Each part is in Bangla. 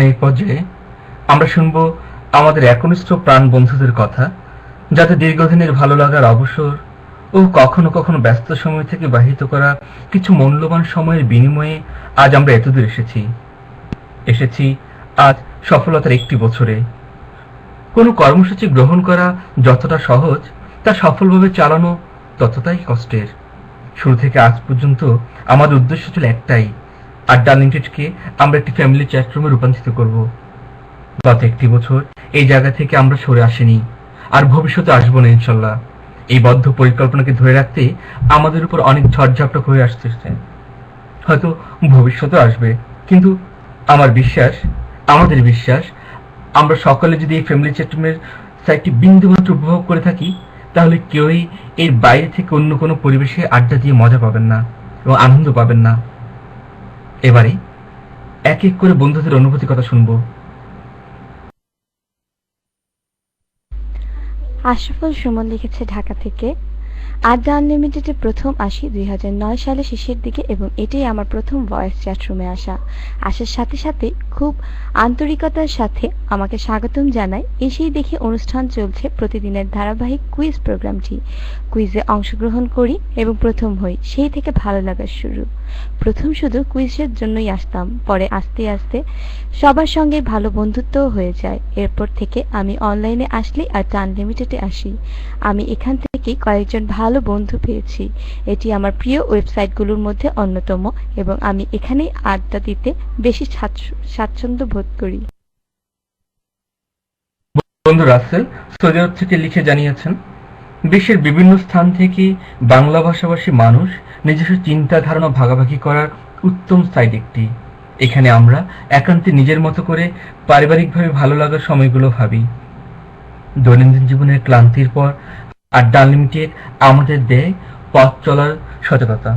এই পর্যায়ে আমরা শুনবো আমাদের একনিষ্ঠ প্রাণ বন্ধুদের কথা, যাদের দীর্ঘদিনের ভালো লাগার অবসর ও কখনো কখনো ব্যস্ত সময় থেকে বাহিত করা কিছু মূল্যবান সময়ের বিনিময়ে আজ আমরা এতদূর এসেছি আজ সফলতার একটি বছরে। কোনো কর্মসূচি গ্রহণ করা যতটা সহজ, তা সফলভাবে চালানো ততটাই কষ্টের। শুরু থেকে আজ পর্যন্ত আমাদের উদ্দেশ্য ছিল একটাই, আড্ডা আনলিমিটেডকে আমরা একটি ফ্যামিলি চ্যাটরুমে রূপান্তরিত করব। গত একটি বছর এই জায়গা থেকে আমরা সরে আসিনি, আর ভবিষ্যতে আসবো না ইনশাল্লাহ। এই বদ্ধ পরিকল্পনাকে ধরে রাখতে আমাদের উপর অনেক ঝড়ঝাপটা হয়ে আসতেছে, হয়তো ভবিষ্যতে আসবে, কিন্তু আমাদের বিশ্বাস আমরা সকলে যদি এই ফ্যামিলি চ্যাটরুমের সাইটটি বিন্দুমাত্র উপভোগ করে থাকি, তাহলে কেউই এর বাইরে থেকে অন্য কোনো পরিবেশে আড্ডা দিয়ে মজা পাবেন না এবং আনন্দ পাবেন না। এবারে এক এক করে বন্ধুদের অনুভূতির কথা শুনবো। আশরাফুল সুমন লিখেছে ঢাকা থেকে। আড্ডা আনলিমিটেডে প্রথম আসি 2009 সালের শেষের দিকে এবং এটাই আমার প্রথম ভয়েস চ্যাটরুমে আসার সাথে সাথে খুব আন্তরিকতার সাথে আমাকে স্বাগতম জানায়। এসেই দেখি অনুষ্ঠান চলছে প্রতিদিনের ধারাবাহিক কুইজ প্রোগ্রামটি। কুইজে অংশগ্রহণ করি এবং প্রথম হই, সেই থেকে ভালো লাগার শুরু। প্রথম শুধু কুইজের জন্যই আসতাম, পরে আস্তে আস্তে সবার সঙ্গে ভালো বন্ধুত্বও হয়ে যায়। এরপর থেকে আমি অনলাইনে আসলেই আড্ডা আনলিমিটেডে আসি। আমি এখান থেকেই কয়েকজন ভালো বন্ধু পেয়েছি। এটি আমার প্রিয় ওয়েবসাইটগুলোর মধ্যে অন্যতম এবং আমি এখানেই আড্ডা দিতে বেশি স্বাচ্ছন্দ্য বোধ করি। বন্ধু রাসেল সৌদি আরব থেকে লিখে জানিয়েছেন, বিশ্বের বিভিন্ন স্থান থেকে বাংলা ভাষাভাষী মানুষ নিজস্ব চিন্তা ধারণা ভাগাভাগি করার উত্তম সাইট একটি। এখানে আমরা একান্তে নিজের মতো করে পারিবারিকভাবে ভালো লাগার সময়গুলো ভাবি। দৈনন্দিন জীবনের ক্লান্তির পর আড্ডা আনলিমিটেড আমাদের দেয় পথ চলার সচেতনতা।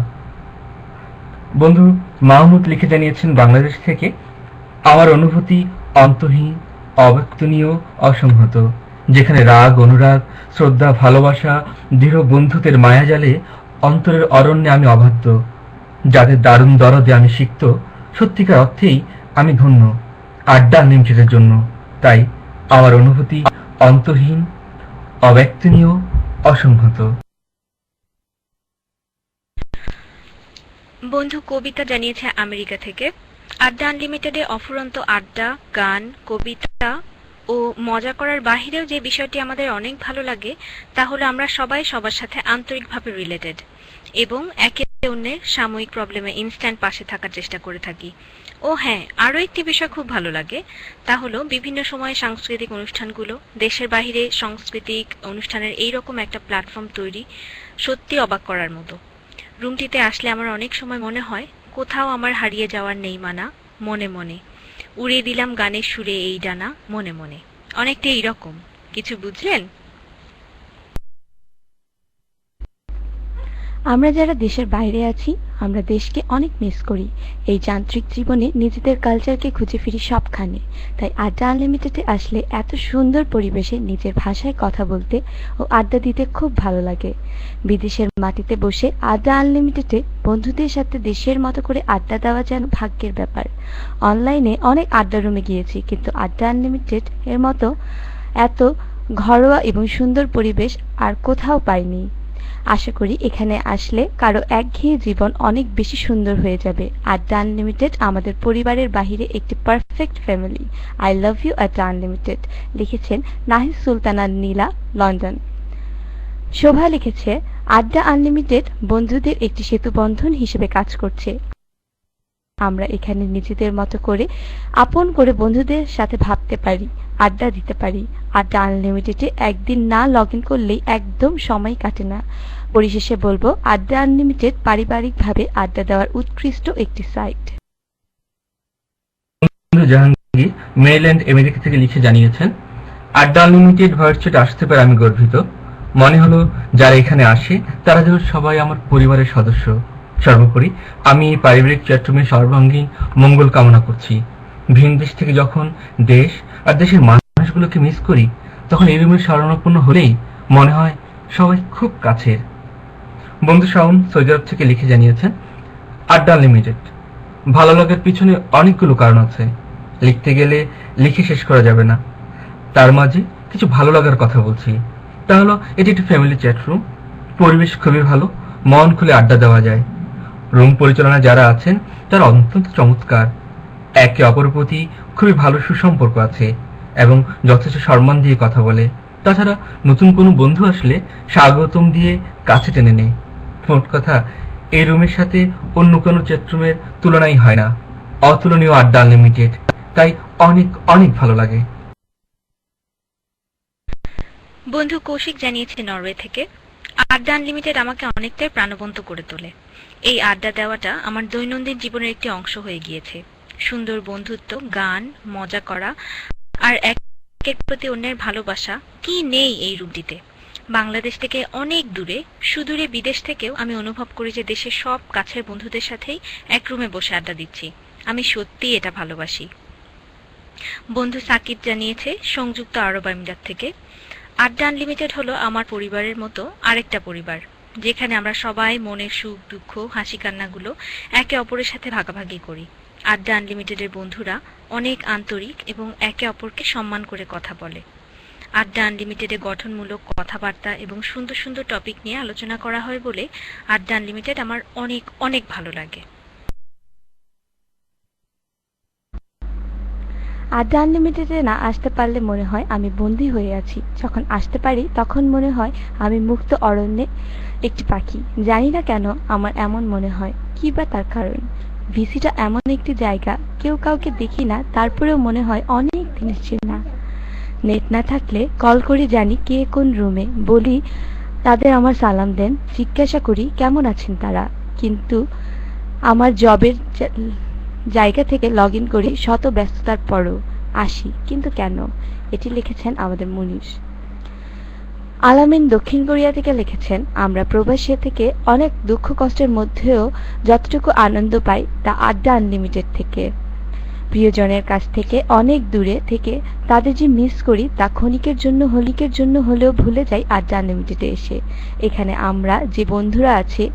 বন্ধু মাহমুদ লিখে জানিয়েছেন বাংলাদেশ থেকে, আমার অনুভূতি অন্তহীন, অব্যক্তনীয়, অসংহত। যেখানে রাগ, অনুরাগ, শ্রদ্ধা, ভালোবাসা, দৃঢ় বন্ধুত্বের মায়াজালে অন্তরের অরণ্যে আমি অবাধ্য। যাদের দারুণ দরদে আমি সিক্ত, সত্যিকার অর্থেই আমি ধন্য আড্ডা আনলিমিটেডের জন্য। তাই আমার অনুভূতি অন্তহীন, অব্যক্তনীয়, অসংহত। বন্ধু কবিতা জানিয়েছে আমেরিকা থেকে, আড্ডা আনলিমিটেডে অফুরন্ত আড্ডা, গান, কবিতা ও মজা করার বাহিরেও যে বিষয়টি আমাদের অনেক ভালো লাগে তা হলো আমরা সবাই সবার সাথে আন্তরিকভাবে রিলেটেড এবং একে অন্যের সাময়িক প্রবলেমে ইনস্ট্যান্ট পাশে থাকার চেষ্টা করে থাকি। ও হ্যাঁ, আরও একটি বিষয় খুব ভালো লাগে, তা হলো বিভিন্ন সময়ে সাংস্কৃতিক অনুষ্ঠানগুলো, দেশের বাহিরে সাংস্কৃতিক অনুষ্ঠানের এইরকম একটা প্ল্যাটফর্ম তৈরি সত্যি অবাক করার মতো। রুমটিতে আসলে আমার অনেক সময় মনে হয় কোথাও আমার হারিয়ে যাওয়ার নেই মানা, মনে মনে উড়িয়ে দিলাম গানের সুরে এই ডানা, মনে মনে। অনেকটা এইরকম কিছু, বুঝলেন? আমরা যারা দেশের বাইরে আছি, আমরা দেশকে অনেক মিস করি। এই যান্ত্রিক জীবনে নিজেদের কালচারকে খুঁজে ফিরি সবখানে। তাই আড্ডা আনলিমিটেডে আসলে এত সুন্দর পরিবেশে নিজের ভাষায় কথা বলতে ও আড্ডা দিতে খুব ভালো লাগে। বিদেশের মাটিতে বসে আড্ডা আনলিমিটেডে বন্ধুদের সাথে দেশের মতো করে আড্ডা দেওয়া যেন ভাগ্যের ব্যাপার। অনলাইনে অনেক আড্ডা রুমে গিয়েছি, কিন্তু আড্ডা আনলিমিটেড এর মতো এত ঘরোয়া এবং সুন্দর পরিবেশ আর কোথাও পাইনি। আশা করি এখানে আসলে কারো একঘেয়ে জীবন অনেক বেশি সুন্দর হয়ে যাবে। আড্ডা আনলিমিটেড আমাদের পরিবারের বাহিরে একটি perfect family. I love you Adda unlimited, লিখেছেন নাহিদ সুলতানা নীলা, লন্ডন। শোভা লিখেছে, আড্ডা আনলিমিটেড বন্ধুদের একটি সেতুবন্ধন হিসেবে কাজ করছে। আমরা এখানে নিজেদের মতো করে আপন করে বন্ধুদের সাথে ভাবতে পারি, আড্ডা দিতে পারি। আড্ডা আনলিমিটেডে একদিন না লগ ইন করলেই একদম সময় কাটে না। পরিশেষে বলবো, আড্ডা আনলিমিটেড পারিবারিকভাবে আড্ডা দেওয়ার উৎকৃষ্ট একটি সাইট। জাহাঙ্গীর মেরিল্যান্ড আমেরিকা থেকে লিখে জানিয়েছেন, আড্ডা আনলিমিটেড ভয়েস চ্যাট আসতে পারে আমি গর্বিত। মনে হলো যারা এখানে আসে তারা যেন সবাই আমার পরিবারের সদস্য। সর্বোপরি আমি এই পারিবারিক চ্যাটরুমের সর্বাঙ্গীন মঙ্গল কামনা করছি। ভিন দেশ থেকে যখন দেশ আর দেশের মানুষগুলোকে মিস করি, তখন এই রুমের শরণাপন্ন হলেই মনে হয় সবাই খুব কাছের। বন্ধু শাওন সৌদি আরব থেকে লিখে জানিয়েছেন, আড্ডা আনলিমিটেড ভালো লাগার পিছনে অনেকগুলো কারণ আছে। লিখতে গেলে লিখে শেষ করা যাবে না। তার মাঝে কিছু ভালো লাগার কথা বলছি। তা হলো এটি একটি ফ্যামিলি চ্যাটরুম। পরিবেশ খুবই ভালো, মন খুলে আড্ডা দেওয়া যায়। রুম পরিচালনা যারা আছেন তারা অত্যন্ত চমৎকার। একে অপরের প্রতি খুবই ভালো সুসম্পর্ক আছে এবং যথেষ্ট সম্মান দিয়ে কথা বলে। তাছাড়া নতুন কোনো বন্ধু আসলে স্বাগতম দিয়ে কাছে টেনে নেয়। মোট কথা, এই রুমের সাথে অন্য কোনো চ্যাটরুমের তুলনাই হয় না। অতুলনীয় আড্ডা আনলিমিটেড, তাই অনেক অনেক ভালো লাগে। বন্ধু কৌশিক জানিয়েছে নরওয়ে থেকে, আড্ডা আনলিমিটেড আমাকে অনেকটাই প্রাণবন্ত করে তোলে। এই আড্ডা দেওয়াটা আমার দৈনন্দিন জীবনের একটি অংশ হয়ে গিয়েছে। সুন্দর বন্ধুত্ব, গান, মজা করা আর একের প্রতি অন্যের ভালোবাসা কি নেই এই রুমটিতে। বাংলাদেশ থেকে অনেক দূরে, সুদূরে বিদেশ থেকেও আমি অনুভব করি যে দেশের সব কাছের বন্ধুদের সাথেই এক রুমে বসে আড্ডা দিচ্ছি। আমি সত্যিই এটা ভালোবাসি। বন্ধু সাকিব জানিয়েছে সংযুক্ত আরব আমিরাত থেকে, আড্ডা আনলিমিটেড হলো আমার পরিবারের মতো আরেকটা পরিবার, যেখানে আমরা সবাই মনের সুখ দুঃখ হাসি কান্নাগুলো একে অপরের সাথে ভাগাভাগি করি। আড্ডা আনলিমিটেডের বন্ধুরা অনেক আন্তরিক এবং একে অপরকে সম্মান করে কথা বলে। আড্ডা আনলিমিটেডে গঠনমূলক কথাবার্তা এবং সুন্দর সুন্দর টপিক নিয়ে আলোচনা করা হয় বলে আড্ডা আনলিমিটেড আমার অনেক অনেক ভালো লাগে। আড্ডা আনলিমিটেডে না আসতে পারলে মনে হয় আমি বন্দী হয়ে আছি, যখন আসতে পারি তখন মনে হয় আমি মুক্ত অরণ্যে একটি পাখি। জানি না কেন আমার এমন মনে হয়, কি বা তার কারণ। ভিসিটা এমন একটি জায়গা, কেউ কাউকে দেখি না, তারপরেও মনে হয় অনেক দিনের চেনা। নেট না থাকলে কল করে জানি কে কোন রুমে, বলি তাদের আমার সালাম দেন, জিজ্ঞাসা করি কেমন আছেন তারা। কিন্তু আমার জবের জায়গা থেকে লগ ইন করি শত ব্যস্ততার পরও আসি, কিন্তু কেন? এটি লিখেছেন আমাদের মুনিশ। আলামিন দক্ষিণ কোরিয়া থেকে লিখেছেন, আমরা প্রবাসী থেকে অনেক দুঃখ কষ্টের মধ্যেও যতটুকু আনন্দ পাই তা আড্ডা আনলিমিটেড থেকে। প্রিয়জনের কাছ থেকে অনেক দূরে থেকে তাদের যে মিস করি তা ক্ষণিকের জন্য হলেও ভুলে যাই আড্ডা আনলিমিটেডে এসে। এখানে আমরা যে বন্ধুরা আছি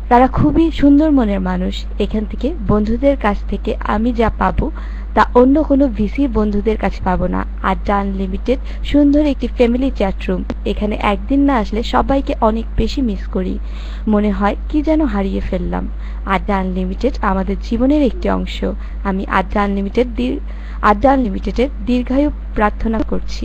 তারা খুবই সুন্দর মনের মানুষ। এখান থেকে বন্ধুদের কাছ থেকে আমি যা পাবো তা অন্য কোনো ভিসি বন্ধুদের কাছে পাবো না। আড্ডা আনলিমিটেড সুন্দর একটি ফ্যামিলি চ্যাটরুম। এখানে একদিন না আসলে সবাইকে অনেক বেশি মিস করি, মনে হয় কি যেন হারিয়ে ফেললাম। আড্ডা আনলিমিটেড আমাদের জীবনের একটি অংশ। আমি আড্ডা আনলিমিটেডের দীর্ঘায়ু প্রার্থনা করছি।